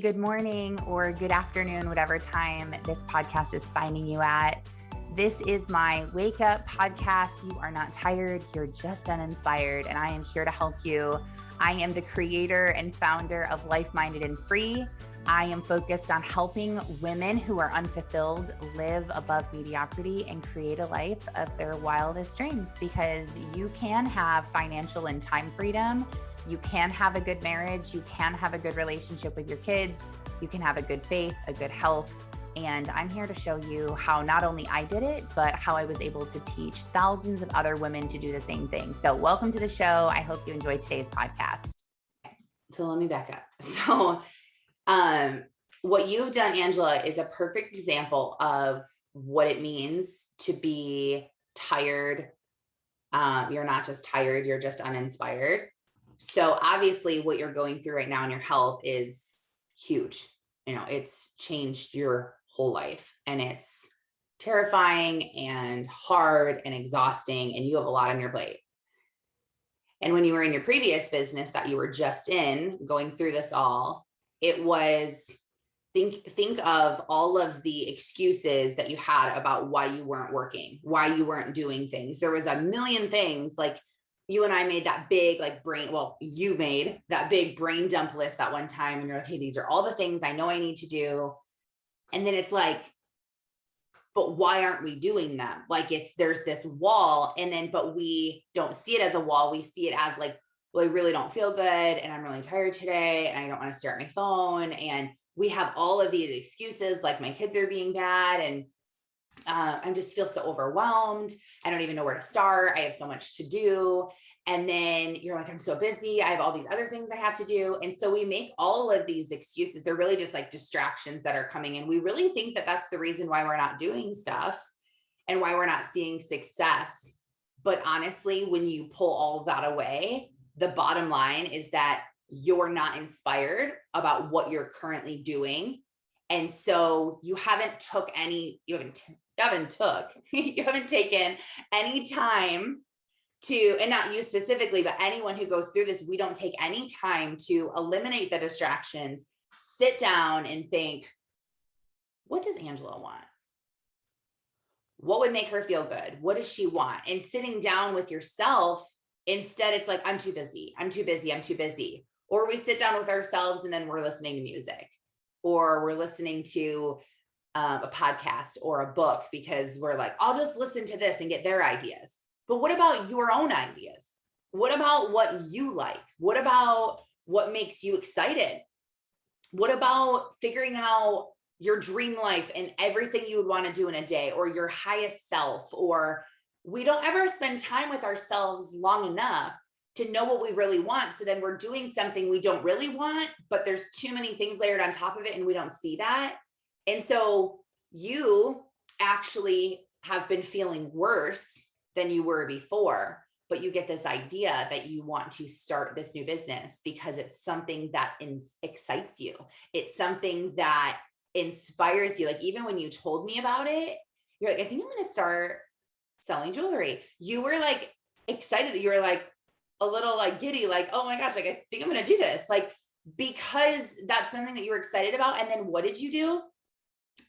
Good morning or good afternoon, whatever time this podcast is finding you at. This is my wake up podcast. You are not tired, you're just uninspired, and I am here to help you. I am the creator and founder of Life Minded and Free. I am focused on helping women who are unfulfilled live above mediocrity and create a life of their wildest dreams, because you can have financial and time freedom. You can have a good marriage. You can have a good relationship with your kids. You can have a good faith, a good health. And I'm here to show you how not only I did it, but how I was able to teach thousands of other women to do the same thing. So welcome to the show. I hope you enjoyed today's podcast. So let me back up. So what you've done, Angela, is a perfect example of what it means to be tired. You're not just tired, you're just uninspired. So obviously what you're going through right now in your health is huge. It's changed your whole life, and it's terrifying and hard and exhausting, and you have a lot on your plate. And when you were in your previous business that you were just in, going through this all, it was think of all of the excuses that you had about why you weren't working, why you weren't doing things. There was a million things. Like, you and I made that big you made that big brain dump list that one time, and you're like, hey, these are all the things I know I need to do. And then it's like, but why aren't we doing them? Like, there's this wall, but we don't see it as a wall. We see it as like, well, I really don't feel good, and I'm really tired today, and I don't want to stare at my phone. And we have all of these excuses, like my kids are being bad, and I just feel so overwhelmed. I don't even know where to start. I have so much to do. And then you're like, I'm so busy. I have all these other things I have to do. And so we make all of these excuses. They're really just like distractions that are coming in. We really think that that's the reason why we're not doing stuff and why we're not seeing success. But honestly, when you pull all of that away, the bottom line is that you're not inspired about what you're currently doing. And so you haven't taken any time to, and not you specifically, but anyone who goes through this, we don't take any time to eliminate the distractions, sit down and think, what does Angela want? What would make her feel good? What does she want? And sitting down with yourself, instead it's like, I'm too busy. Or we sit down with ourselves and then we're listening to music, or we're listening to a podcast or a book because we're like, I'll just listen to this and get their ideas. But what about your own ideas? What about what you like? What about what makes you excited? What about figuring out your dream life and everything you would want to do in a day, or your highest self? Or we don't ever spend time with ourselves long enough to know what we really want. So then we're doing something we don't really want, but there's too many things layered on top of it and we don't see that. And so you actually have been feeling worse than you were before, but you get this idea that you want to start this new business because it's something that excites you. It's something that inspires you. Like, even when you told me about it, you're like, I think I'm going to start selling jewelry. You were like excited. You were like a little like giddy, like, oh my gosh, like, I think I'm going to do this. Like, because that's something that you were excited about. And then what did you do?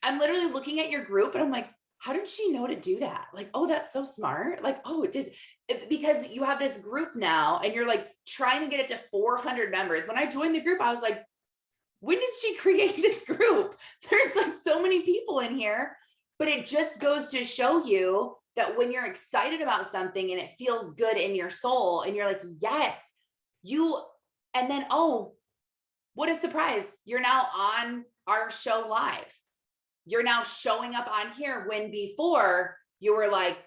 I'm literally looking at your group and I'm like, how did she know to do that? Like, oh, that's so smart. Like, oh, because you have this group now and you're like trying to get it to 400 members. When I joined the group, I was like, when did she create this group? There's like so many people in here, but it just goes to show you that when you're excited about something and it feels good in your soul and you're like, yes, and then, oh, what a surprise. You're now on our show live. You're now showing up on here, when before you were like,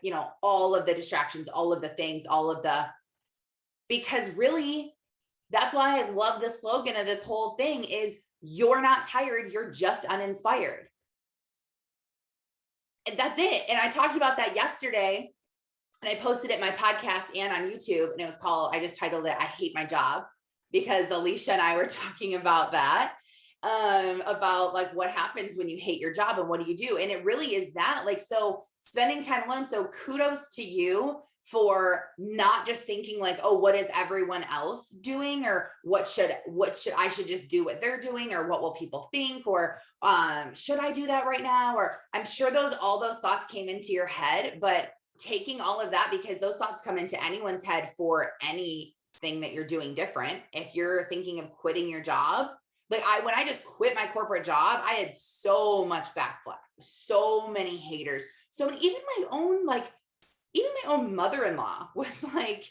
all of the distractions, all of the things, because really, that's why I love the slogan of this whole thing is, you're not tired, you're just uninspired. And that's it. And I talked about that yesterday, and I posted it in my podcast and on YouTube, and I just titled it, I Hate My Job, because Alicia and I were talking about that. About like what happens when you hate your job and what do you do? And it really is that, like, so spending time alone. So kudos to you for not just thinking like, oh, what is everyone else doing, or what should I should just do what they're doing, or what will people think, or should I do that right now? Or I'm sure all those thoughts came into your head, but taking all of that, because those thoughts come into anyone's head for anything that you're doing different. If you're thinking of quitting your job, like when I just quit my corporate job, I had so much backflash, so many haters, so many, even my own mother-in-law was like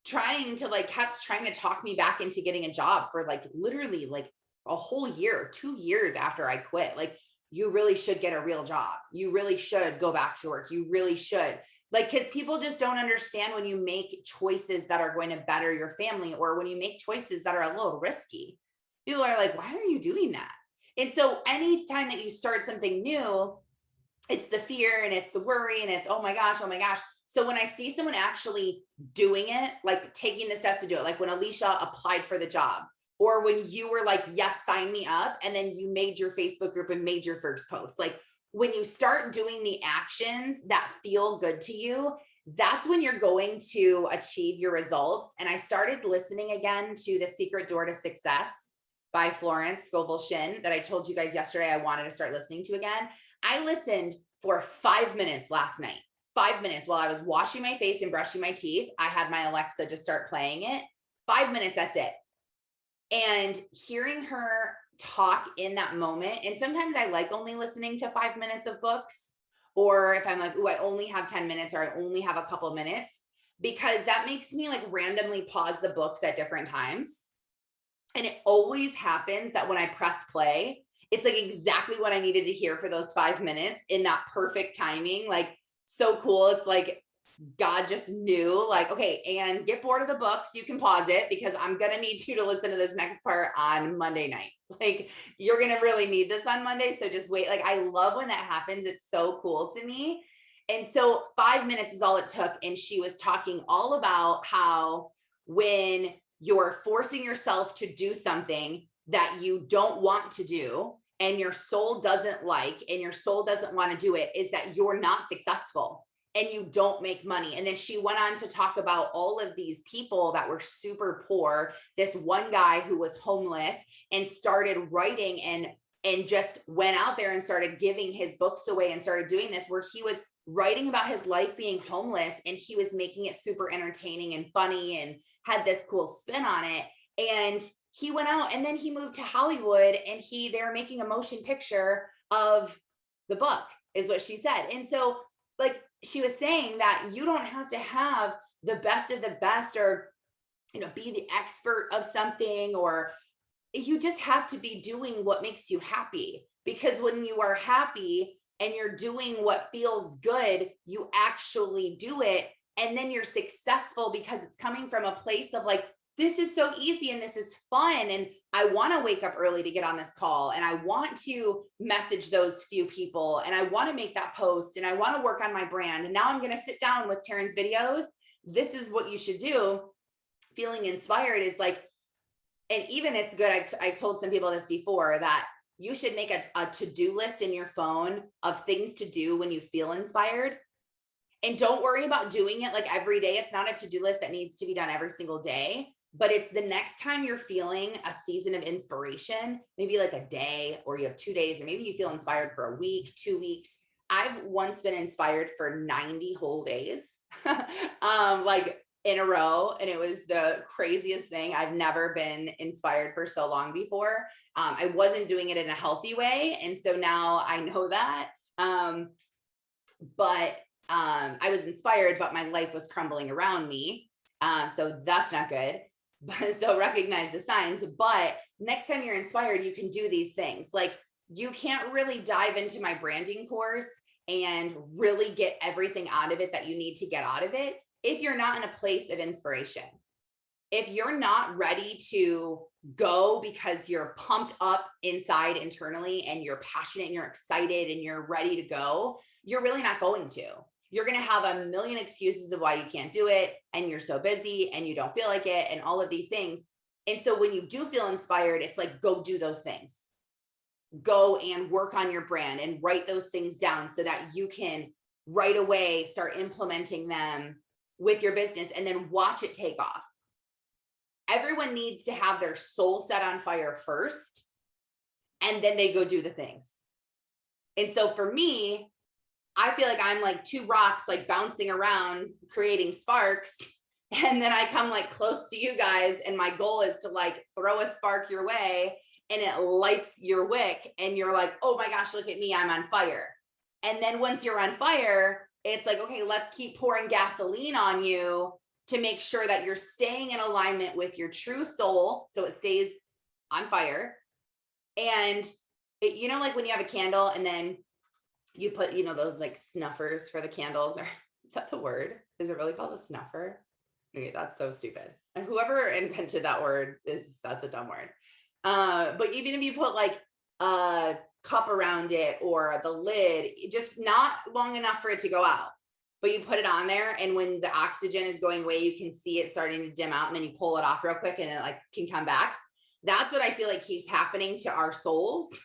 kept trying to talk me back into getting a job for like literally like a whole year, 2 years after I quit. Like, you really should get a real job. You really should go back to work. You really should. Like, because people just don't understand when you make choices that are going to better your family, or when you make choices that are a little risky. People are like, why are you doing that? And so anytime that you start something new, it's the fear and it's the worry and it's, oh my gosh, oh my gosh. So when I see someone actually doing it, like taking the steps to do it, like when Alicia applied for the job, or when you were like, yes, sign me up, and then you made your Facebook group and made your first post, like when you start doing the actions that feel good to you, that's when you're going to achieve your results. And I started listening again to The Secret Door to Success by Florence Scovel Shinn that I told you guys yesterday I wanted to start listening to again. I listened for 5 minutes last night, 5 minutes while I was washing my face and brushing my teeth. I had my Alexa just start playing it. 5 minutes, that's it. And hearing her talk in that moment, and sometimes I like only listening to 5 minutes of books, or if I'm like, oh, I only have 10 minutes, or I only have a couple minutes, because that makes me like randomly pause the books at different times. And it always happens that when I press play, it's like exactly what I needed to hear for those 5 minutes in that perfect timing. Like, so cool. It's like God just knew, like, okay, and get bored of the books. You can pause it, because I'm going to need you to listen to this next part on Monday night. Like, you're going to really need this on Monday. So just wait. Like, I love when that happens. It's so cool to me. And so 5 minutes is all it took. And she was talking all about how when you're forcing yourself to do something that you don't want to do, and your soul doesn't like, and your soul doesn't want to do it, is that you're not successful and you don't make money. And then she went on to talk about all of these people that were super poor. This one guy who was homeless and started writing and just went out there and started giving his books away and started doing this, where he was writing about his life being homeless, and he was making it super entertaining and funny and had this cool spin on it. And he went out, and then he moved to Hollywood, and they were making a motion picture of the book, is what she said. And so, like, she was saying that you don't have to have the best of the best, or, be the expert of something, or you just have to be doing what makes you happy. Because when you are happy and you're doing what feels good, you actually do it. And then you're successful, because it's coming from a place of like, this is so easy and this is fun. And I want to wake up early to get on this call, and I want to message those few people, and I want to make that post, and I want to work on my brand. And now I'm going to sit down with Karen's videos. This is what you should do. Feeling inspired is like, and even it's good. I told some people this before, that you should make a to-do list in your phone of things to do when you feel inspired. And don't worry about doing it like every day. It's not a to-do list that needs to be done every single day, but it's the next time you're feeling a season of inspiration, maybe like a day, or you have 2 days, or maybe you feel inspired for a week, 2 weeks. I've once been inspired for 90 whole days, like in a row. And it was the craziest thing. I've never been inspired for so long before. I wasn't doing it in a healthy way. And so now I know that. But I was inspired, but my life was crumbling around me. So that's not good. But so recognize the signs. But next time you're inspired, you can do these things. Like, you can't really dive into my branding course and really get everything out of it that you need to get out of it if you're not in a place of inspiration. If you're not ready to go because you're pumped up inside internally, and you're passionate and you're excited and you're ready to go, you're really not going to. You're going to have a million excuses of why you can't do it, and you're so busy and you don't feel like it, and all of these things. And so when you do feel inspired, it's like, go do those things. Go and work on your brand and write those things down so that you can right away start implementing them with your business and then watch it take off. Everyone needs to have their soul set on fire first, and then they go do the things. And so for me, I feel like I'm like two rocks, like bouncing around, creating sparks. And then I come like close to you guys. And my goal is to like throw a spark your way, and it lights your wick. And you're like, oh my gosh, look at me, I'm on fire. And then once you're on fire, it's like, okay, let's keep pouring gasoline on you to make sure that you're staying in alignment with your true soul, so it stays on fire. And it, you know, like when you have a candle and then you put, you know, those like snuffers for the candles, or is that the word? Is it really called a snuffer? Okay, that's so stupid. And whoever invented that word that's a dumb word. But even if you put like a cup around it or the lid, just not long enough for it to go out, but you put it on there, and when the oxygen is going away, you can see it starting to dim out, and then you pull it off real quick and it like can come back. That's what I feel like keeps happening to our souls.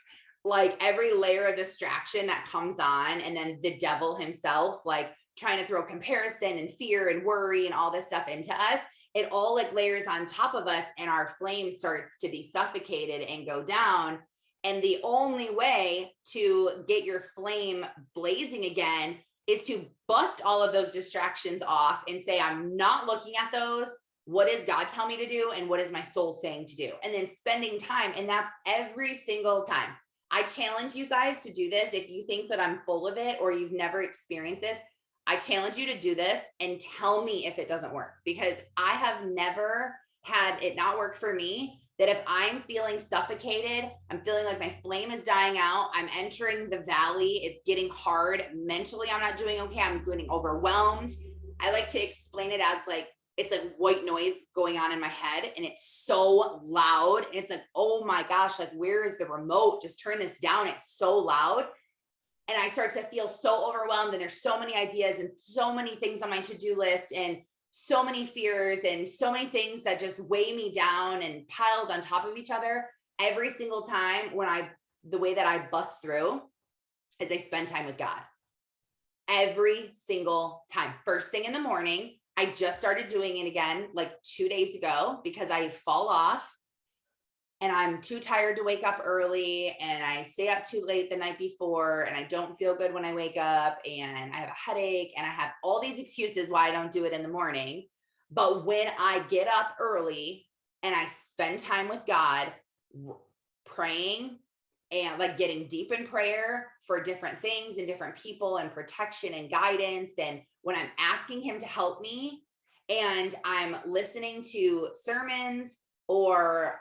Like every layer of distraction that comes on, and then the devil himself, like trying to throw comparison and fear and worry and all this stuff into us, it all like layers on top of us, and our flame starts to be suffocated and go down. And the only way to get your flame blazing again is to bust all of those distractions off and say, I'm not looking at those. What does God tell me to do? And what is my soul saying to do? And then spending time. And that's every single time. I challenge you guys to do this. If you think that I'm full of it or you've never experienced this, I challenge you to do this and tell me if it doesn't work, because I have never had it not work for me. That if I'm feeling suffocated, I'm feeling like my flame is dying out, I'm entering the valley, it's getting hard mentally, I'm not doing okay, I'm getting overwhelmed. I like to explain it as like, it's like white noise going on in my head, and it's so loud. And it's like, oh my gosh, like where is the remote? Just turn this down. It's so loud. And I start to feel so overwhelmed, and there's so many ideas and so many things on my to-do list, and so many fears and so many things that just weigh me down and piled on top of each other. Every single time the way that I bust through is I spend time with God. Every single time. First thing in the morning, I just started doing it again like 2 days ago, because I fall off and I'm too tired to wake up early, and I stay up too late the night before, and I don't feel good when I wake up, and I have a headache, and I have all these excuses why I don't do it in the morning. But when I get up early and I spend time with God, praying and like getting deep in prayer for different things and different people and protection and guidance, and when I'm asking him to help me, and I'm listening to sermons or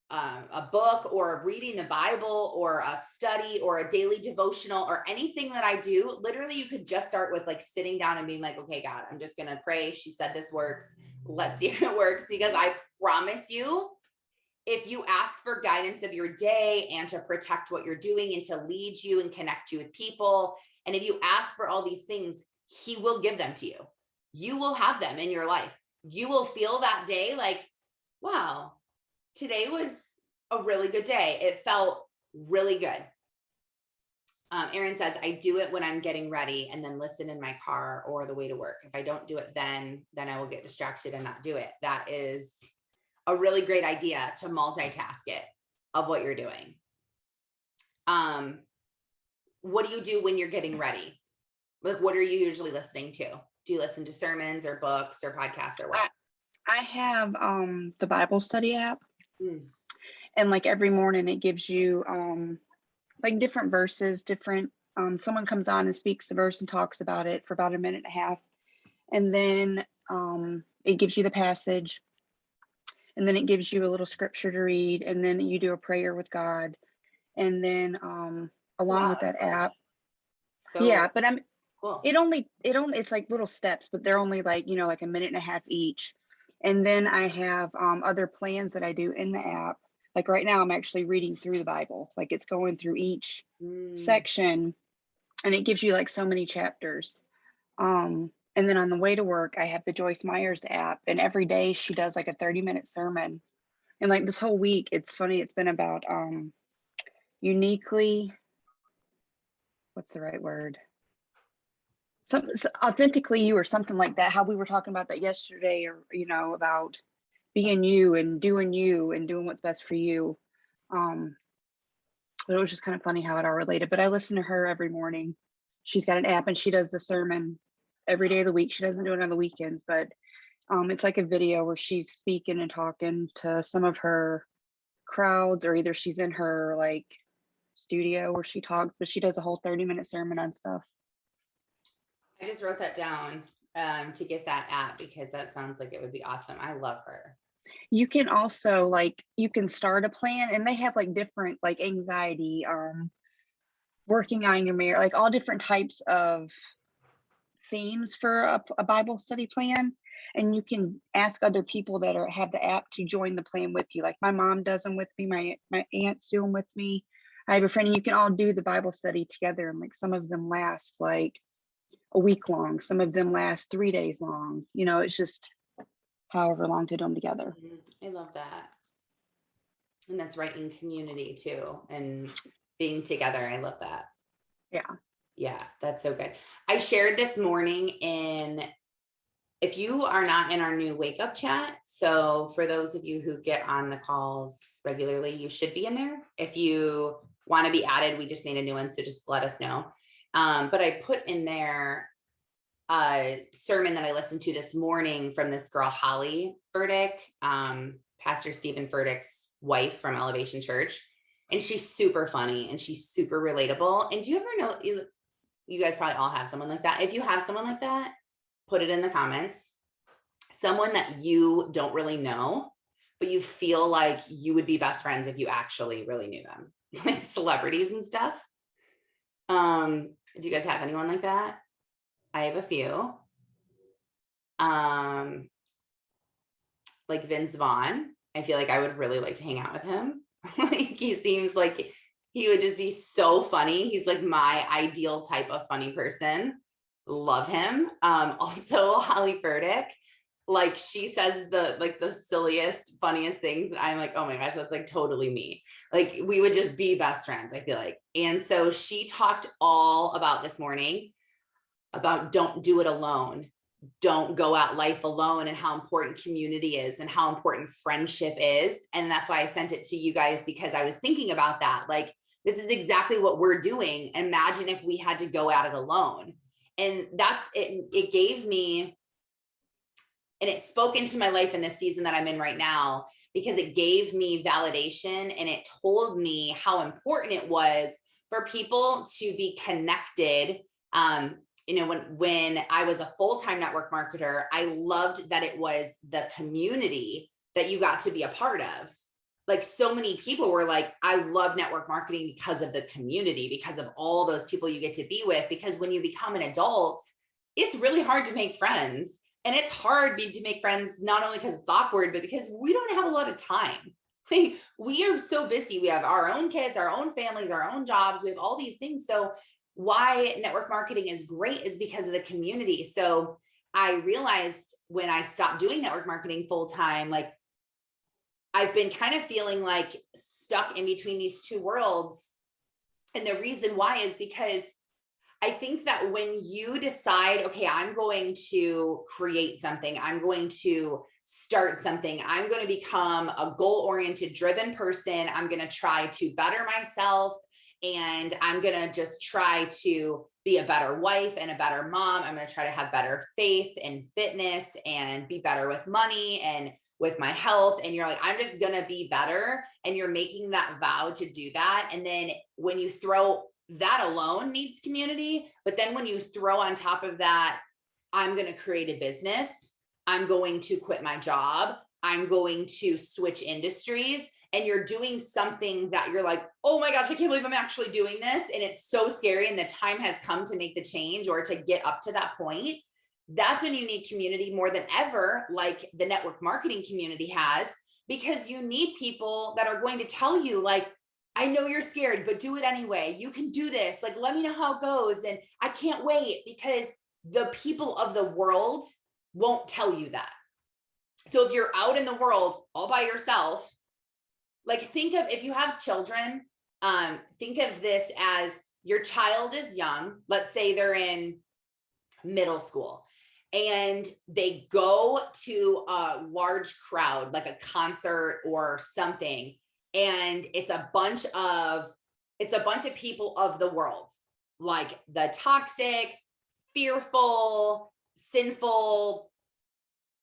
a book, or reading the Bible, or a study, or a daily devotional, or anything that I do, literally you could just start with like sitting down and being like, okay, God, I'm just going to pray. She said this works. Let's see if it works. Because I promise you, if you ask for guidance of your day and to protect what you're doing and to lead you and connect you with people, and if you ask for all these things, he will give them to you. You will have them in your life. You will feel that day like, wow, today was a really good day. It felt really good. Erin says, I do it when I'm getting ready and then listen in my car or the way to work. If I don't do it then I will get distracted and not do it. That is a really great idea, to multitask it of what you're doing. What do you do when you're getting ready? Like, what are you usually listening to? Do you listen to sermons or books or podcasts or what? I have the Bible study app. And like every morning it gives you like different verses, different someone comes on and speaks the verse and talks about it for about a minute and a half. And then it gives you the passage, and then it gives you a little scripture to read, and then you do a prayer with God. And then along with that app. So yeah, but cool. It's like little steps, but they're only like, like a minute and a half each. And then I have other plans that I do in the app. Like right now I'm actually reading through the Bible. Like it's going through each section, and it gives you like so many chapters. And then on the way to work, I have the Joyce Myers app, and every day she does like a 30-minute sermon. And like this whole week, it's funny, it's been about uniquely, what's the right word? Authentically you or something like that, how we were talking about that yesterday, or about being you and doing what's best for you. But it was just kind of funny how it all related. But I listen to her every morning. She's got an app and she does the sermon every day of the week. She doesn't do it on the weekends, but it's like a video where she's speaking and talking to some of her crowds, or either she's in her like studio where she talks, but she does a whole 30-minute sermon on stuff. I just wrote that down to get that app because that sounds like it would be awesome. I love her. You can also you can start a plan, and they have like different like anxiety, working on your marriage, like all different types of themes for a Bible study plan. And you can ask other people that have the app to join the plan with you. Like my mom does them with me, my aunts do them with me. I have a friend, and you can all do the Bible study together. And like some of them last like a week long, some of them last 3 days long. It's just however long to do them together. I love that. And that's right, in community too, and being together. I love that. Yeah, that's so good. I shared this morning if you are not in our new wake up chat, so for those of you who get on the calls regularly, you should be in there. If you want to be added, we just made a new one, so just let us know. But I put in there a sermon that I listened to this morning from this girl, Holly Furtick, Pastor Stephen Furtick's wife from Elevation Church. And she's super funny and she's super relatable. And do you ever know, you guys probably all have someone like that. If you have someone like that, put it in the comments. Someone that you don't really know, but you feel like you would be best friends if you actually really knew them, like celebrities and stuff. Do you guys have anyone like that? I have a few. Like Vince Vaughn. I feel like I would really like to hang out with him. Like he seems like he would just be so funny. He's like my ideal type of funny person. Love him. Also Holly Furtick. Like she says the silliest, funniest things that I'm like, oh my gosh, that's like totally me. Like we would just be best friends, I feel like. And so she talked all about this morning about don't do it alone. Don't go out life alone, and how important community is and how important friendship is. And that's why I sent it to you guys, because I was thinking about that. Like, this is exactly what we're doing. Imagine if we had to go at it alone. And that's it. It gave me, and it spoke into my life in this season that I'm in right now, because it gave me validation and it told me how important it was for people to be connected. When I was a full-time network marketer, I loved that it was the community that you got to be a part of. Like so many people were like, I love network marketing because of the community, because of all those people you get to be with. Because when you become an adult, it's really hard to make friends. And it's hard to make friends, not only because it's awkward, but because we don't have a lot of time. We are so busy. We have our own kids, our own families, our own jobs. We have all these things. So why network marketing is great is because of the community. So I realized when I stopped doing network marketing full time, like I've been kind of feeling like stuck in between these two worlds. And the reason why is because I think that when you decide, okay, I'm going to create something, I'm going to start something, I'm going to become a goal-oriented, driven person, I'm going to try to better myself, and I'm going to just try to be a better wife and a better mom. I'm going to try to have better faith and fitness and be better with money and with my health. And you're like, I'm just going to be better. And you're making that vow to do that. And then when you throw that alone needs community. But then when you throw on top of that, I'm going to create a business, I'm going to quit my job, I'm going to switch industries, and you're doing something that you're like, oh my gosh, I can't believe I'm actually doing this. And it's so scary. And the time has come to make the change or to get up to that point. That's when you need community more than ever, like the network marketing community has, because you need people that are going to tell you like, I know you're scared, but do it anyway. You can do this. Like, let me know how it goes. And I can't wait, because the people of the world won't tell you that. So if you're out in the world all by yourself, like think of, if you have children, think of this as your child is young. Let's say they're in middle school. And they go to a large crowd, like a concert or something. And it's a bunch of people of the world, like the toxic, fearful, sinful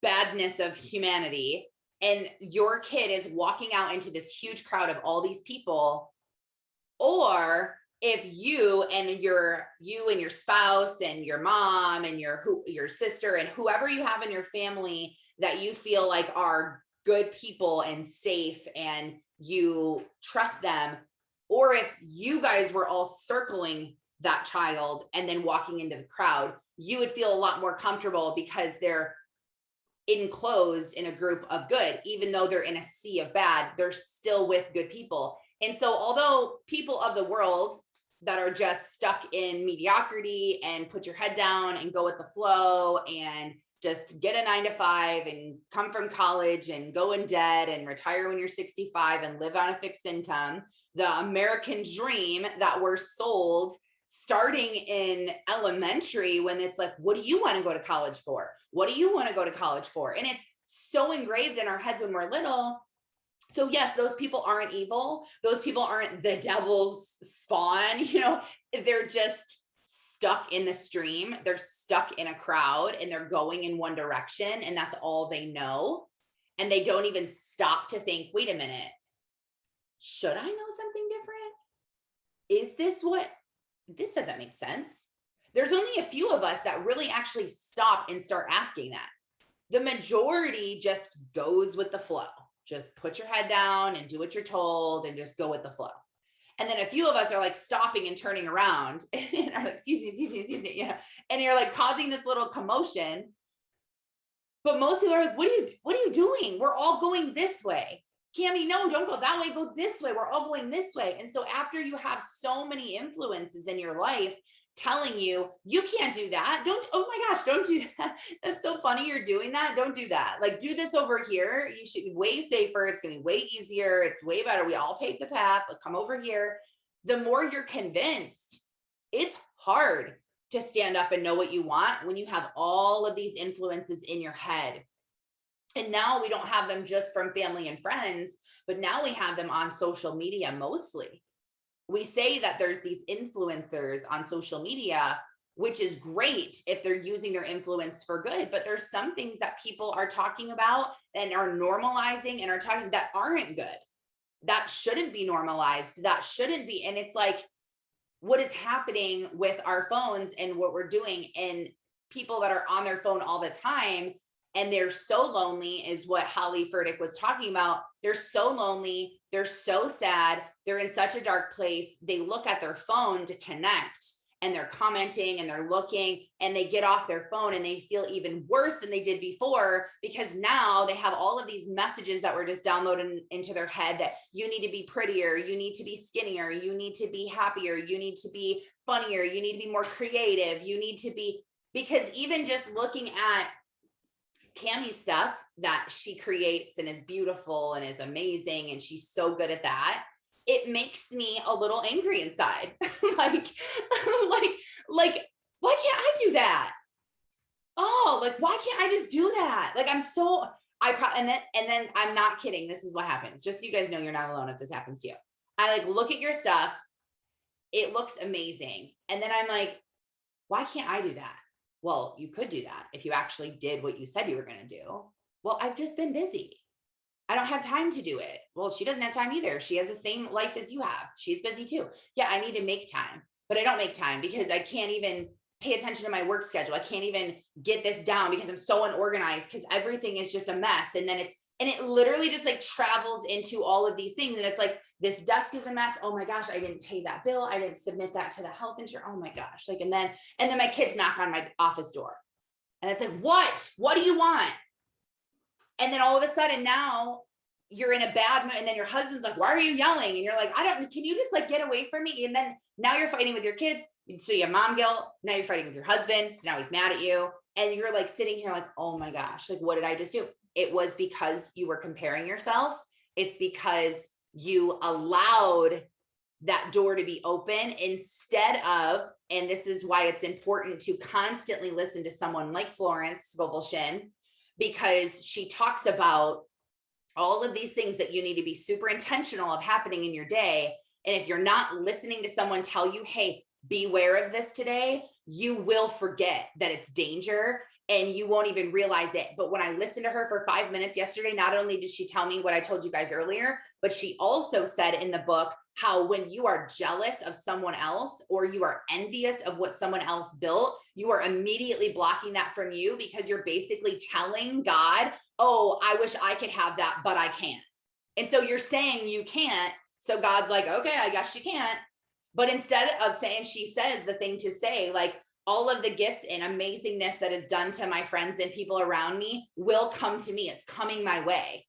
badness of humanity. And your kid is walking out into this huge crowd of all these people. Or if you and your spouse and your mom and your sister and whoever you have in your family that you feel like are good people and safe and you trust them, or if you guys were all circling that child and then walking into the crowd, you would feel a lot more comfortable because they're enclosed in a group of good. Even though they're in a sea of bad, they're still with good people. And so although people of the world that are just stuck in mediocrity and put your head down and go with the flow and just get a 9-to-5 and come from college and go in debt and retire when you're 65 and live on a fixed income, the American dream that we're sold starting in elementary, when it's like, what do you want to go to college for? What do you want to go to college for? And it's so engraved in our heads when we're little. So yes, those people aren't evil. Those people aren't the devil's spawn. They're just stuck in the stream. They're stuck in a crowd and they're going in one direction, and that's all they know. And they don't even stop to think, wait a minute, should I know something different? Is this this doesn't make sense. There's only a few of us that really actually stop and start asking that. The majority just goes with the flow. Just put your head down and do what you're told and just go with the flow. And then a few of us are like stopping and turning around and are like, excuse me. Yeah. And you're like causing this little commotion. But most people are like, what are you doing? We're all going this way. Cami, no, don't go that way. Go this way. We're all going this way. And so after you have so many influences in your life telling you, you can't do that. Oh my gosh, don't do that. That's so funny. You're doing that. Don't do that. Like, do this over here. You should be way safer. It's going to be way easier. It's way better. We all paved the path. Like, come over here. The more you're convinced, it's hard to stand up and know what you want when you have all of these influences in your head. And now we don't have them just from family and friends, but now we have them on social media mostly. We say that there's these influencers on social media, which is great if they're using their influence for good, but there's some things that people are talking about and are normalizing and are talking that aren't good. That shouldn't be normalized. That shouldn't be. And it's like, what is happening with our phones and what we're doing, and people that are on their phone all the time and they're so lonely, is what Holly Furtick was talking about. They're so lonely. They're so sad. They're in such a dark place. They look at their phone to connect and they're commenting and they're looking, and they get off their phone and they feel even worse than they did before, because now they have all of these messages that were just downloaded into their head that you need to be prettier, you need to be skinnier, you need to be happier, you need to be funnier, you need to be more creative, you need to be, because even just looking at Cami's stuff that she creates and is beautiful and is amazing, and she's so good at that, it makes me a little angry inside. like, why can't I do that? Oh, like, why can't I just do that? Like, and then I'm not kidding. This is what happens. Just so you guys know, you're not alone if this happens to you. I like look at your stuff. It looks amazing. And then I'm like, why can't I do that? Well, you could do that if you actually did what you said you were going to do. Well, I've just been busy. I don't have time to do it. Well, she doesn't have time either. She has the same life as you have. She's busy too. Yeah, I need to make time, but I don't make time because I can't even pay attention to my work schedule. I can't even get this down because I'm so unorganized, because everything is just a mess. And then it literally just like travels into all of these things. And it's like, this desk is a mess. Oh my gosh, I didn't pay that bill. I didn't submit that to the health insurance. Oh my gosh. Like, and then my kids knock on my office door and it's like, what do you want? And then all of a sudden now you're in a bad mood, and then your husband's like, why are you yelling? And you're like, can you just like get away from me? And then now you're fighting with your kids. So you have mom guilt. Now you're fighting with your husband. So now he's mad at you. And you're like sitting here like, oh my gosh, like, what did I just do? It was because you were comparing yourself. It's because you allowed that door to be open instead of, and this is why it's important to constantly listen to someone like Florence Scovel-Shinn, because she talks about all of these things that you need to be super intentional of happening in your day. And if you're not listening to someone tell you, hey, beware of this today, you will forget that it's danger and you won't even realize it. But when I listened to her for 5 minutes yesterday, not only did she tell me what I told you guys earlier, but she also said in the book how when you are jealous of someone else or you are envious of what someone else built, you are immediately blocking that from you because you're basically telling God, oh, I wish I could have that, but I can't. And so you're saying you can't. So God's like, okay, I guess you can't. But instead of saying, she says the thing to say, like, all of the gifts and amazingness that is done to my friends and people around me will come to me. It's coming my way.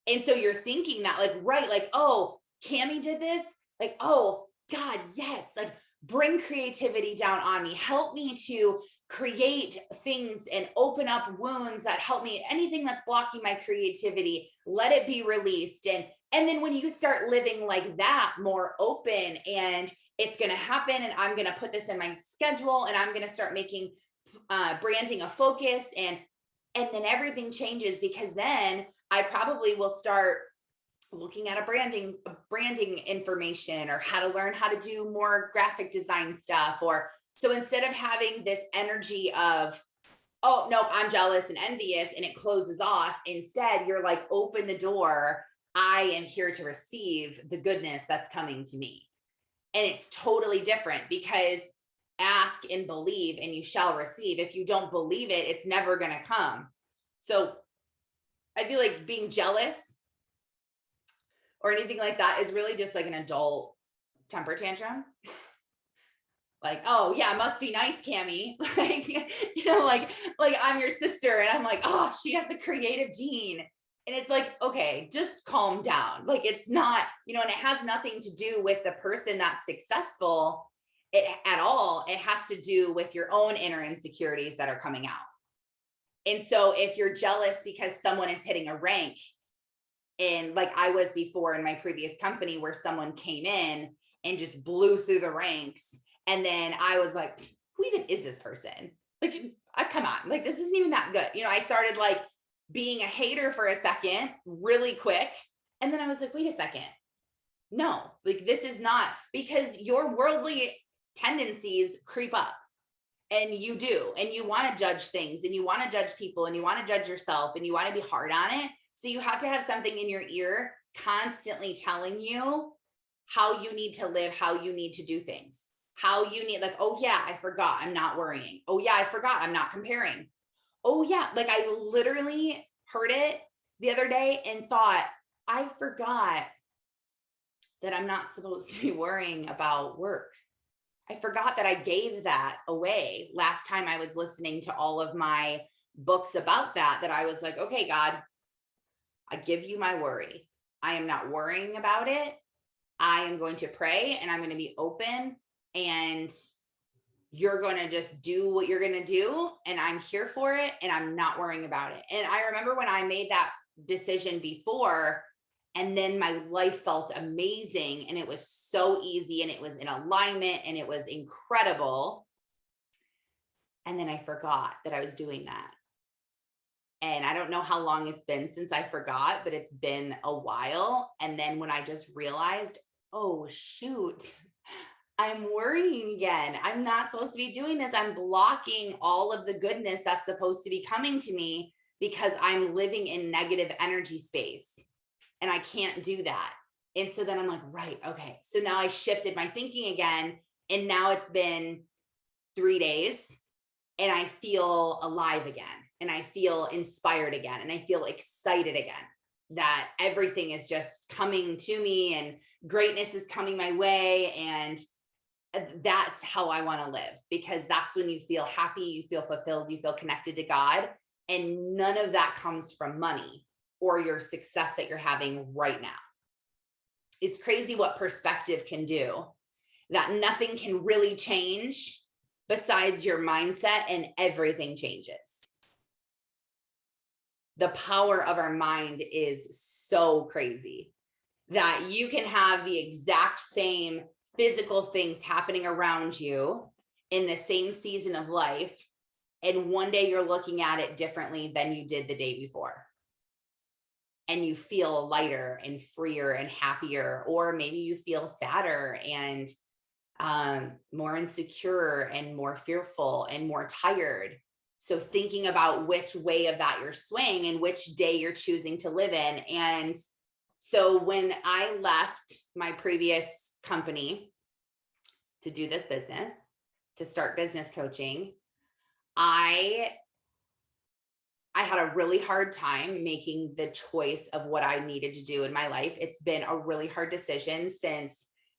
And so you're thinking that, like, right, like, oh, Cammie did this. Like, oh, God, yes. Like, bring creativity down on me. Help me to create things and open up wounds that help me. Anything that's blocking my creativity, let it be released. And then when you start living like that, more open, and it's going to happen, and I'm going to put this in my schedule, and I'm going to start making branding a focus, and then everything changes, because then I probably will start looking at a branding information, or how to learn how to do more graphic design stuff. Or so instead of having this energy of, oh, no, I'm jealous and envious, and it closes off, instead you're like, open the door. I am here to receive the goodness that's coming to me. And it's totally different, because ask and believe and you shall receive. If you don't believe it, it's never going to come. So I feel like being jealous or anything like that is really just like an adult temper tantrum. Like, oh yeah, must be nice, Cammie. Like, you know, like I'm your sister, and I'm like, oh, she has the creative gene. And it's like, okay, just calm down. Like, it's not, you know, and it has nothing to do with the person that's successful at all. It has to do with your own inner insecurities that are coming out. And so if you're jealous because someone is hitting a rank, and like I was before in my previous company, where someone came in and just blew through the ranks, and then I was like, who even is this person? Like, come on, like, this isn't even that good. You know, I started like being a hater for a second, really quick. And then I was like, wait a second. No, like, this is not, because your worldly tendencies creep up, and you do, and you want to judge things, and you want to judge people, and you want to judge yourself, and you want to be hard on it. So you have to have something in your ear constantly telling you how you need to live, how you need to do things, how you need, like, oh yeah, I forgot, I'm not worrying. Oh yeah, I forgot, I'm not comparing. Oh yeah, like I literally heard it the other day and thought, I forgot that I'm not supposed to be worrying about work. I forgot that I gave that away last time I was listening to all of my books about that I was like, okay, God, I give you my worry. I am not worrying about it. I am going to pray, and I'm going to be open, and you're going to just do what you're going to do. And I'm here for it, and I'm not worrying about it. And I remember when I made that decision before, and then my life felt amazing, and it was so easy, and it was in alignment, and it was incredible. And then I forgot that I was doing that. And I don't know how long it's been since I forgot, but it's been a while. And then when I just realized, oh, shoot, I'm worrying again. I'm not supposed to be doing this. I'm blocking all of the goodness that's supposed to be coming to me because I'm living in negative energy space, and I can't do that. And so then I'm like, right, okay. So now I shifted my thinking again, and now it's been 3 days, and I feel alive again, and I feel inspired again, and I feel excited again that everything is just coming to me, and greatness is coming my way. And that's how I want to live, because that's when you feel happy, you feel fulfilled, you feel connected to God. And none of that comes from money or your success that you're having right now. It's crazy what perspective can do, that nothing can really change besides your mindset, and everything changes. The power of our mind is so crazy that you can have the exact same physical things happening around you in the same season of life. And one day you're looking at it differently than you did the day before. And you feel lighter and freer and happier, or maybe you feel sadder and more insecure and more fearful and more tired. So thinking about which way of that you're swaying and which day you're choosing to live in. And so when I left my previous company to do this business, to start business coaching, I had a really hard time making the choice of what I needed to do in my life. It's been a really hard decision since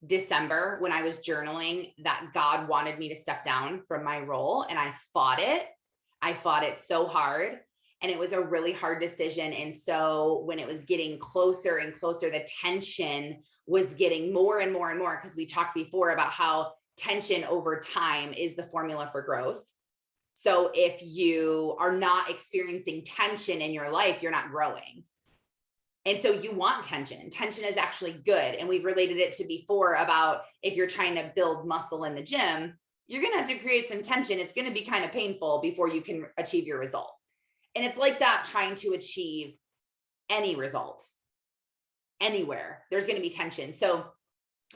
December when I was journaling that God wanted me to step down from my role, and I fought it. I fought it so hard, and it was a really hard decision. And so when it was getting closer and closer, the tension was getting more and more and more, because we talked before about how tension over time is the formula for growth. So if you are not experiencing tension in your life, you're not growing. And so you want tension. Tension is actually good. And we've related it to before about if you're trying to build muscle in the gym, you're going to have to create some tension. It's going to be kind of painful before you can achieve your result. And it's like that trying to achieve any result anywhere. There's going to be tension. So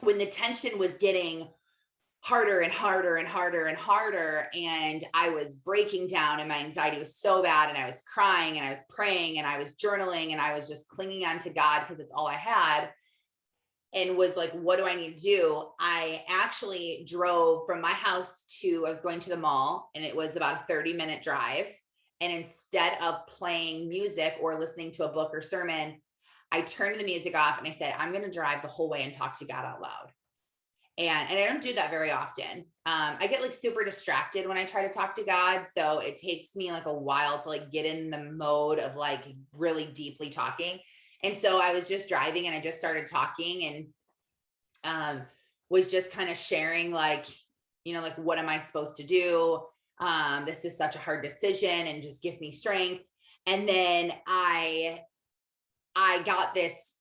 when the tension was getting harder and harder and harder and harder, and I was breaking down, and my anxiety was so bad, and I was crying, and I was praying, and I was journaling, and I was just clinging on to God because it's all I had, and was like, what do I need to do? I actually drove from my house I was going to the mall, and it was about a 30-minute drive. And instead of playing music or listening to a book or sermon, I turned the music off and I said, I'm going to drive the whole way and talk to God out loud. And I don't do that very often. I get like super distracted when I try to talk to God. So it takes me like a while to like get in the mode of like really deeply talking. And so I was just driving and I just started talking, and was just kind of sharing like, like, what am I supposed to do? This is such a hard decision, and just give me strength. And then I got this,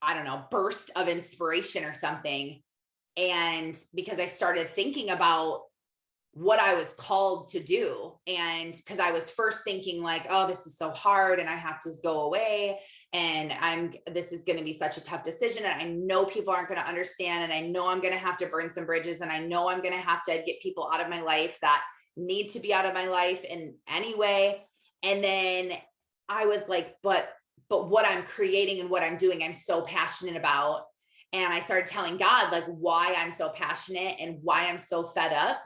I don't know, burst of inspiration or something. And because I started thinking about what I was called to do. And because I was first thinking like, oh, this is so hard and I have to go away. And this is going to be such a tough decision. And I know people aren't going to understand. And I know I'm going to have to burn some bridges. And I know I'm going to have to get people out of my life that need to be out of my life in any way. And then I was like, but what I'm creating and what I'm doing, I'm so passionate about. And I started telling God like why I'm so passionate and why I'm so fed up.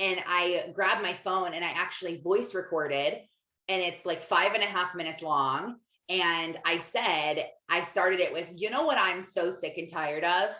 And I grabbed my phone and I actually voice recorded, and it's like 5.5 minutes long. And I started it with, what I'm so sick and tired of.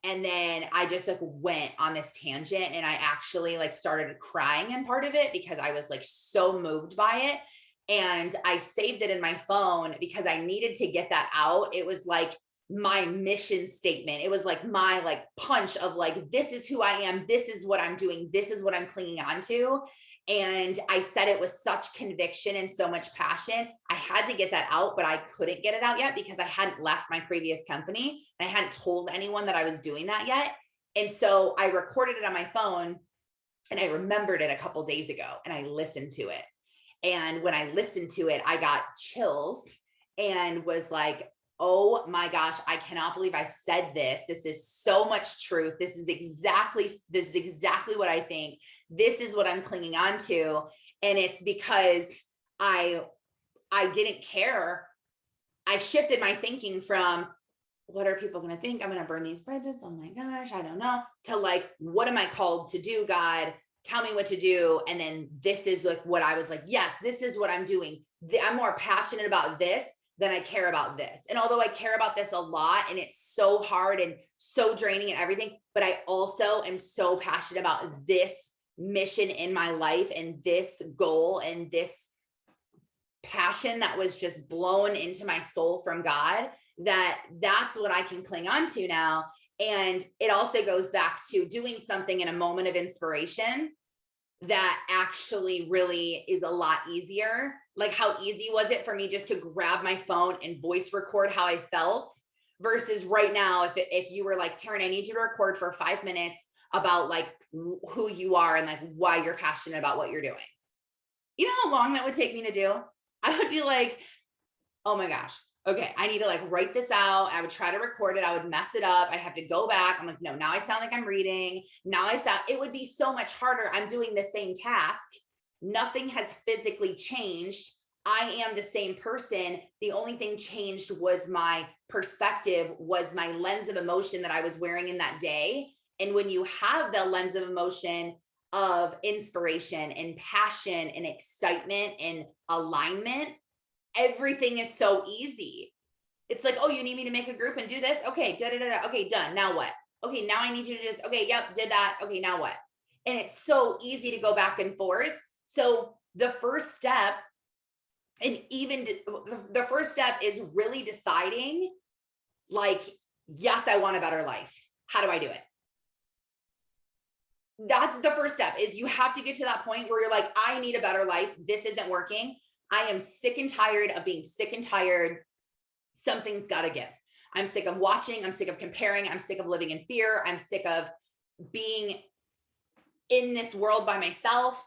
And then I just like went on this tangent, and I actually like started crying in part of it because I was like so moved by it. And I saved it in my phone because I needed to get that out. It was like my mission statement. It was like my like punch of like, this is who I am. This is what I'm doing. This is what I'm clinging on to. And I said it with such conviction and so much passion. I had to get that out, but I couldn't get it out yet because I hadn't left my previous company and I hadn't told anyone that I was doing that yet. And so I recorded it on my phone, and I remembered it a couple of days ago, and I listened to it. And when I listened to it, I got chills and was like, oh my gosh, I cannot believe I said this. This is so much truth. This is exactly what I think. This is what I'm clinging on to. And it's because I didn't care. I shifted my thinking from, what are people going to think? I'm going to burn these bridges. Oh my gosh, I don't know. To like, what am I called to do, God? Tell me what to do. And then this is like what I was like, yes, this is what I'm doing. I'm more passionate about this than I care about this. And although I care about this a lot and it's so hard and so draining and everything, but I also am so passionate about this mission in my life and this goal and this passion that was just blown into my soul from God, that's what I can cling on to now. And it also goes back to doing something in a moment of inspiration that actually really is a lot easier like how easy was it for me just to grab my phone and voice record how I felt versus right now, if you were like, Taryn, I need you to record for 5 minutes about like who you are and like why you're passionate about what you're doing. You know how long that would take me to do? I would be like, oh my gosh, okay, I need to like write this out. I would try to record it. I would mess it up. I'd have to go back. I'm like, no, now I sound like I'm reading. It would be so much harder. I'm doing the same task. Nothing has physically changed. I am the same person. The only thing changed was my perspective, was my lens of emotion that I was wearing in that day. And when you have the lens of emotion of inspiration and passion and excitement and alignment, everything is so easy. It's like, oh, you need me to make a group and do this? Okay, okay, done. Now what? Okay, now I need you to just, okay, yep, did that. Okay, now what? And it's so easy to go back and forth. So the first step, and even the first step is really deciding, like, yes, I want a better life. How do I do it? That's the first step, is you have to get to that point where you're like, I need a better life. This isn't working. I am sick and tired of being sick and tired. Something's got to give. I'm sick of watching. I'm sick of comparing. I'm sick of living in fear. I'm sick of being in this world by myself.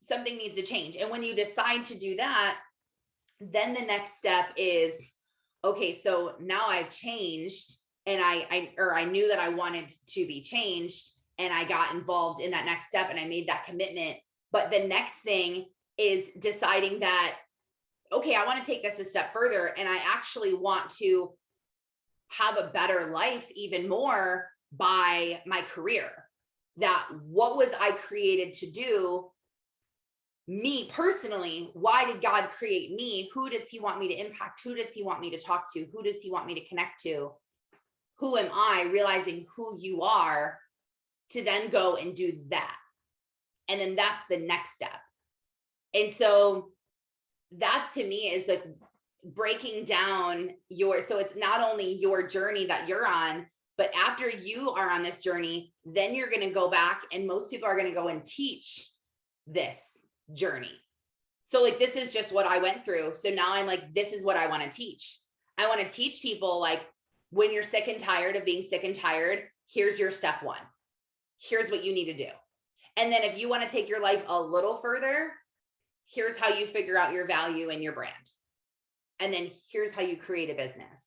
Something needs to change. And when you decide to do that, then the next step is, okay, so now I've changed, and I knew that I wanted to be changed, and I got involved in that next step and I made that commitment. But the next thing is deciding that, okay, I want to take this a step further, and I actually want to have a better life even more by my career. That what was I created to do? Me personally, why did God create me? Who does he want me to impact? Who does he want me to talk to? Who does he want me to connect to? Who am I? Realizing who you are, to then go and do that. And then that's the next step. And so that to me is like breaking down so it's not only your journey that you're on, but after you are on this journey, then you're going to go back, and most people are going to go and teach this journey. So like, this is just what I went through. So now I'm like, this is what I want to teach. I want to teach people, like, when you're sick and tired of being sick and tired, here's your step one. Here's what you need to do. And then if you want to take your life a little further, here's how you figure out your value and your brand. And then here's how you create a business.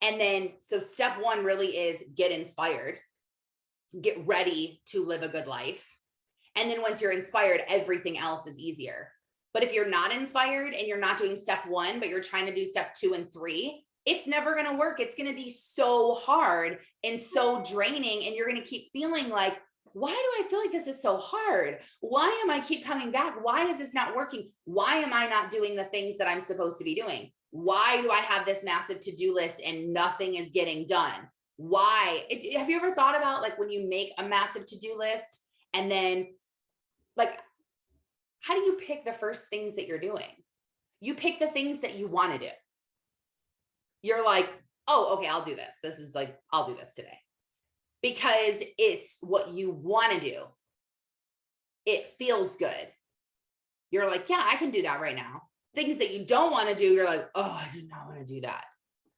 And then, so step one really is get inspired, get ready to live a good life. And then once you're inspired, everything else is easier. But if you're not inspired and you're not doing step one, but you're trying to do step 2 and 3, it's never going to work. It's going to be so hard and so draining. And you're going to keep feeling like, why do I feel like this is so hard? Why am I keep coming back? Why is this not working? Why am I not doing the things that I'm supposed to be doing? Why do I have this massive to-do list and nothing is getting done? Why? Have you ever thought about, like, when you make a massive to-do list, and then, like, how do you pick the first things that you're doing? You pick the things that you want to do. You're like, oh, okay, I'll do this. This is like, I'll do this today. Because it's what you want to do. It feels good. You're like, yeah, I can do that right now. Things that you don't want to do, you're like, oh, I do not want to do that.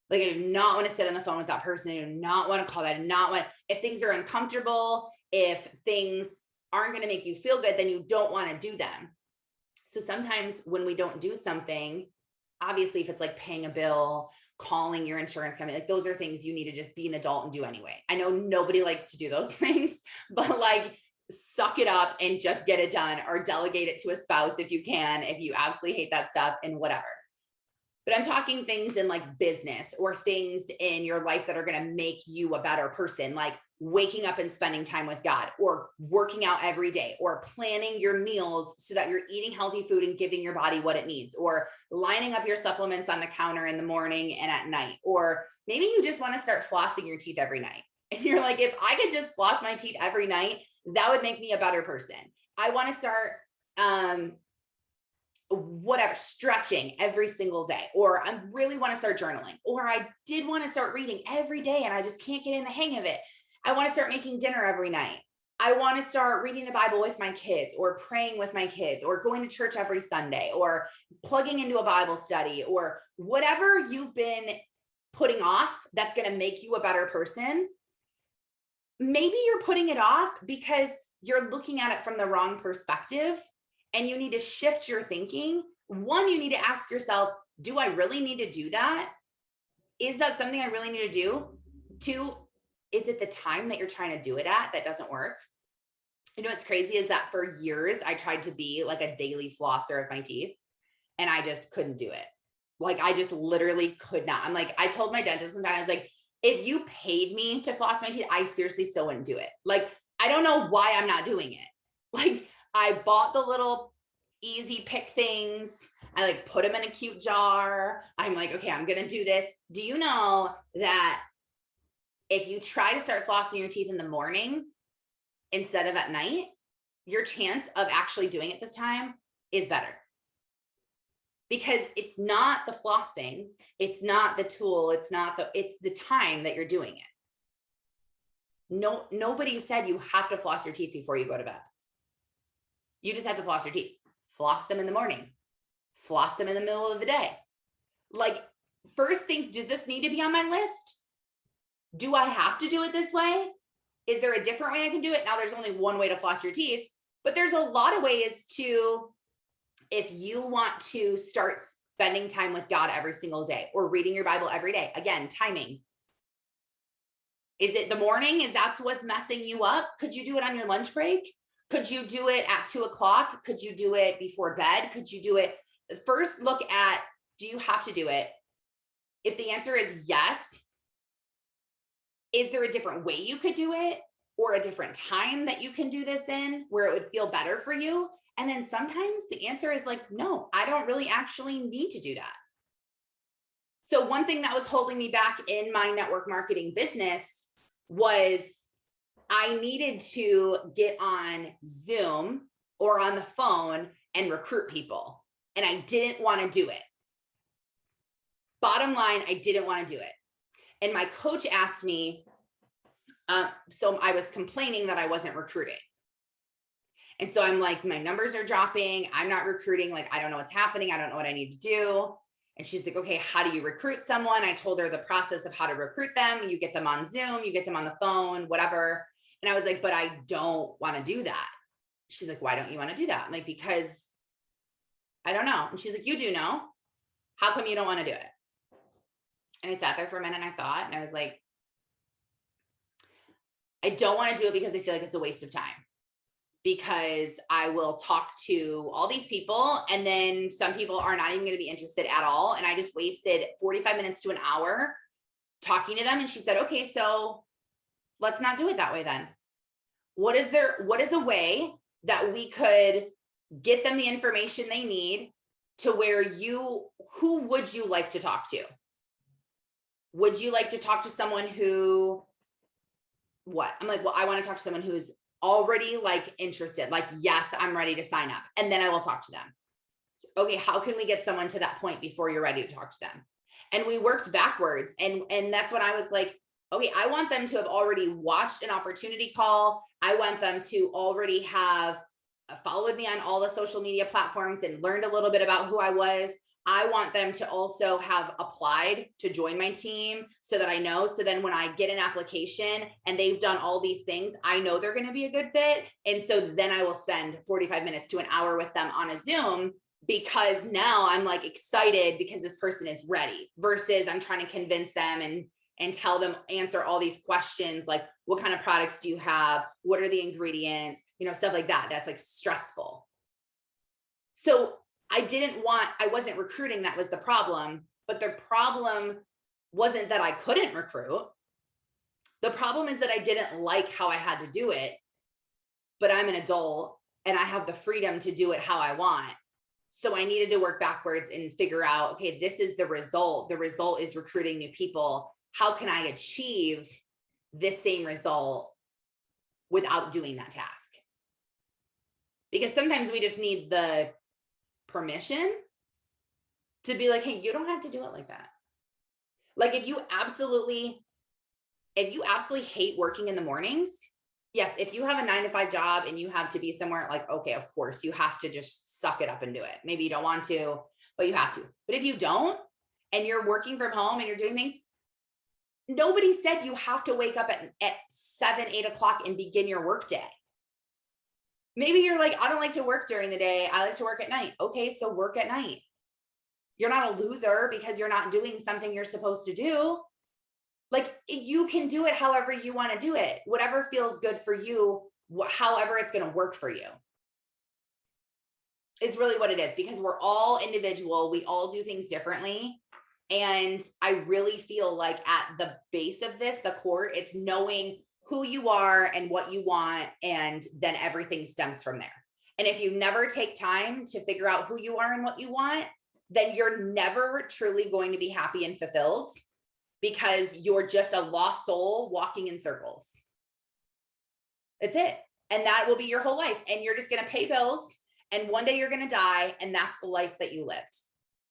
Like, I do not want to sit on the phone with that person. I do not want to call that. I do not want, if things are uncomfortable, if things aren't going to make you feel good, then you don't want to do them. So sometimes when we don't do something, obviously, if it's like paying a bill, calling your insurance company, like, those are things you need to just be an adult and do anyway. I know nobody likes to do those things, but like, suck it up and just get it done, or delegate it to a spouse if you can, if you absolutely hate that stuff, and whatever. But I'm talking things in like business, or things in your life that are going to make you a better person, like waking up and spending time with God, or working out every day, or planning your meals so that you're eating healthy food and giving your body what it needs, or lining up your supplements on the counter in the morning and at night. Or maybe you just want to start flossing your teeth every night. And you're like, if I could just floss my teeth every night, that would make me a better person. I want to start, stretching every single day, or I really want to start journaling, or I did want to start reading every day and I just can't get in the hang of it. I want to start making dinner every night. I want to start reading the Bible with my kids, or praying with my kids, or going to church every Sunday, or plugging into a Bible study, or whatever you've been putting off that's going to make you a better person. Maybe you're putting it off because you're looking at it from the wrong perspective, and you need to shift your thinking. One, you need to ask yourself, do I really need to do that? Is that something I really need to do? Two, is it the time that you're trying to do it at that doesn't work? You know what's crazy is that for years I tried to be like a daily flosser of my teeth, and I just couldn't do it. Like, I just literally could not. I'm like, I told my dentist sometimes, I was like, if you paid me to floss my teeth, I seriously still wouldn't do it. Like, I don't know why I'm not doing it. Like, I bought the little easy pick things. I like put them in a cute jar. I'm like, okay, I'm going to do this. Do you know that if you try to start flossing your teeth in the morning instead of at night, your chance of actually doing it this time is better? Because it's not the flossing, it's not the tool, it's the time that you're doing it. No, nobody said you have to floss your teeth before you go to bed. You just have to floss your teeth. Floss them in the morning. Floss them in the middle of the day. Like, first thing, does this need to be on my list? Do I have to do it this way? Is there a different way I can do it? Now, there's only one way to floss your teeth, but there's a lot of ways to, if you want to start spending time with God every single day, or reading your Bible every day. Again, timing. Is it the morning? Is that's what's messing you up? Could you do it on your lunch break? Could you do it at 2:00? Could you do it before bed? Could you do it? First, look at, do you have to do it? If the answer is yes, is there a different way you could do it, or a different time that you can do this in where it would feel better for you? And then sometimes the answer is like, no, I don't really actually need to do that. So one thing that was holding me back in my network marketing business was I needed to get on Zoom or on the phone and recruit people. And I didn't want to do it. Bottom line, I didn't want to do it. And my coach asked me, so I was complaining that I wasn't recruiting. And so I'm like, my numbers are dropping. I'm not recruiting. Like, I don't know what's happening. I don't know what I need to do. And she's like, okay, how do you recruit someone? I told her the process of how to recruit them. You get them on Zoom, you get them on the phone, whatever. And I was like, but I don't want to do that. She's like, why don't you want to do that? I'm like, because I don't know. And she's like, you do know. How come you don't want to do it? And I sat there for a minute and I thought, and I was like, I don't want to do it because I feel like it's a waste of time. Because I will talk to all these people, and then some people are not even going to be interested at all. And I just wasted 45 minutes to an hour talking to them. And she said, okay, so let's not do it that way then. What is a way that we could get them the information they need to where who would you like to talk to? Would you like to talk to someone who, what? I'm like, well, I want to talk to someone who's already like interested, like, yes, I'm ready to sign up. And then I will talk to them. Okay, how can we get someone to that point before you're ready to talk to them? And we worked backwards. And that's when I was like, okay, I want them to have already watched an opportunity call. I want them to already have followed me on all the social media platforms and learned a little bit about who I was. I want them to also have applied to join my team so that I know. So then when I get an application and they've done all these things, I know they're going to be a good fit. And so then I will spend 45 minutes to an hour with them on a Zoom, because now I'm like excited because this person is ready, versus I'm trying to convince them and tell them, answer all these questions. Like, what kind of products do you have? What are the ingredients? Stuff like that. That's like stressful. So I wasn't recruiting. That was the problem. But the problem wasn't that I couldn't recruit. The problem is that I didn't like how I had to do it, but I'm an adult and I have the freedom to do it how I want. So I needed to work backwards and figure out, okay, this is the result. The result is recruiting new people. How can I achieve this same result without doing that task? Because sometimes we just need the permission to be like, hey, you don't have to do it like that. Like, if you absolutely hate working in the mornings, Yes, if you have a 9 to 5 job and you have to be somewhere, like, okay, of course, you have to just suck it up and do it. Maybe you don't want to, but you have to. But if you don't, and you're working from home and you're doing things, nobody said you have to wake up at 7, 8 o'clock and begin your work day. Maybe you're like, I don't like to work during the day. I like to work at night. Okay, so work at night. You're not a loser because you're not doing something you're supposed to do. Like, you can do it however you want to do it, whatever feels good for you, however it's going to work for you. It's really what it is, because we're all individual. We all do things differently. And I really feel like at the base of this, the core, it's knowing who you are and what you want. And then everything stems from there. And if you never take time to figure out who you are and what you want, then you're never truly going to be happy and fulfilled, because you're just a lost soul walking in circles. That's it. And that will be your whole life. And you're just going to pay bills. And one day you're going to die. And that's the life that you lived.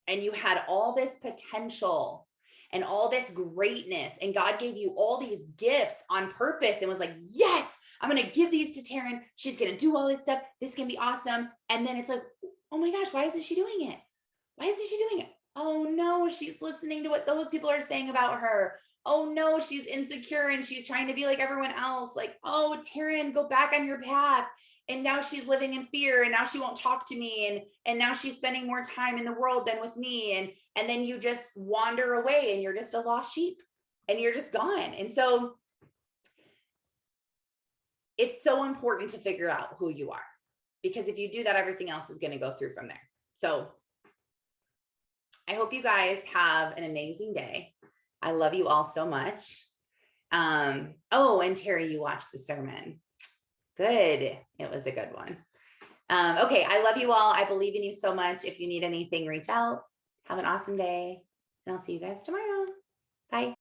And you had all this potential and all this greatness. And God gave you all these gifts on purpose and was like, yes, I'm going to give these to Taryn. She's going to do all this stuff. This can be awesome. And then it's like, oh my gosh, why isn't she doing it? Why isn't she doing it? Oh no, she's listening to what those people are saying about her. Oh no, she's insecure and she's trying to be like everyone else. Like, oh, Taryn, go back on your path. And now she's living in fear, and now she won't talk to me. And now she's spending more time in the world than with me. And then you just wander away and you're just a lost sheep and you're just gone. And so it's so important to figure out who you are, because if you do that, everything else is going to go through from there. So I hope you guys have an amazing day. I love you all so much. Oh, and Terry, you watched the sermon. Good. It was a good one. Okay. I love you all. I believe in you so much. If you need anything, reach out. Have an awesome day. And I'll see you guys tomorrow. Bye.